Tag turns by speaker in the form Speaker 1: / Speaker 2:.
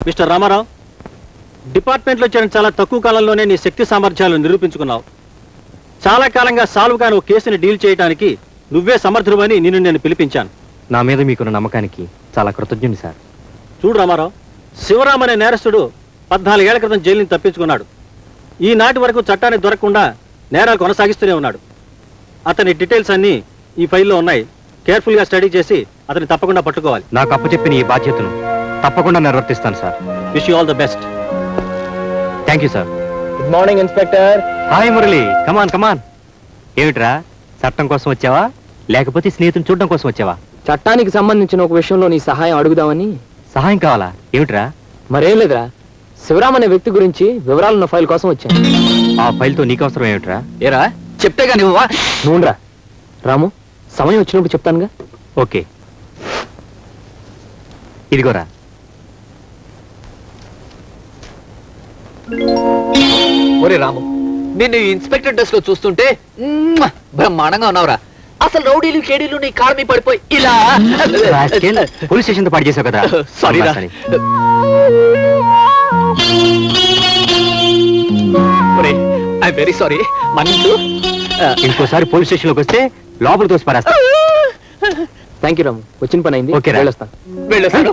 Speaker 1: Mister Ramarao, డిపార్ట్మెంట్లో చేరిన చాలా తక్కువ కాలంలోనే నీ శక్తి సామర్థ్యాలు నిరూపించుకున్నావు. చాలా కాలంగా సాల్వ్ కాని కేసుని డీల్ చేయడానికి నువ్వే సమర్థుడని నిన్ను నేను పిలిపించాను.
Speaker 2: నా మీద మీకున్న నమ్మకానికి చాలా కృతజ్ఞుని సార్.
Speaker 1: చూడు రామారావు, శివరాం అనే నేరస్తుడు 14 ఏళ్ల క్రితం జైలు నుంచి తప్పించుకున్నాడు. ఈనాటి వరకు చట్టాన్ని దొరకకుండా నేరాలు కొనసాగిస్తూనే ఉన్నాడు. అతని డీటెయిల్స్ అన్నీ ఈ ఫైల్లో ఉన్నాయి. కేర్ఫుల్గా స్టడీ చేసి అతన్ని తప్పకుండా పట్టుకోవాలి.
Speaker 2: నాకు అప్పచెప్పిన ఈ బాధ్యతను తప్పకుండా నిర్వర్తిస్తాను sir.
Speaker 1: Wish you all the best.
Speaker 2: Thank you sir.
Speaker 3: Good morning inspector.
Speaker 2: Hi Murali, come on come on. ఏమిట్రా, చట్టం కోసం వచ్చావా లేకపోతే స్నేహితుని చూడడం కోసం వచ్చావా?
Speaker 3: చట్టానికి సంబంధించిన ఒక విషయంలో నీ సహాయం అడుగుదామని.
Speaker 2: సహాయం కావాలా? ఏమిట్రా?
Speaker 3: మరేం లేదురా, శివరాం అనే వ్యక్తి గురించి వివరాలున్న ఫైల్ కోసం వచ్చాను.
Speaker 2: ఆ ఫైల్తో నీకు అవసరం ఏమిట్రా?
Speaker 1: ఏరా చెప్తేగా నువ్వా?
Speaker 3: నువ్వురా రాము, సమయం వచ్చినప్పుడు చెప్తానుగా.
Speaker 2: ఓకే, ఇదిగోరా.
Speaker 4: ఒరే రాము, నిన్ను ఇన్స్పెక్టర్ డ్రెస్ లో చూస్తుంటే బ్రహ్మాండంగా ఉన్నావురా. అసలు రౌడీలు కేడీలు నీ కారు మీద పడిపోయి ఇలా
Speaker 2: పోలీస్ స్టేషన్ తో పాటు చేసావు కదా.
Speaker 4: సారీ రా. ఐ వెరీ సారీ, మన్నించు.
Speaker 2: ఇంకోసారి పోలీస్ స్టేషన్ లోకి వస్తే లోపల తోసి పారేస్తా.
Speaker 3: థ్యాంక్ యూ రాము, వచ్చిన పని అయింది.
Speaker 2: ఓకే,
Speaker 3: వెళ్ళొస్తాను.
Speaker 4: వెళ్ళొస్తాను.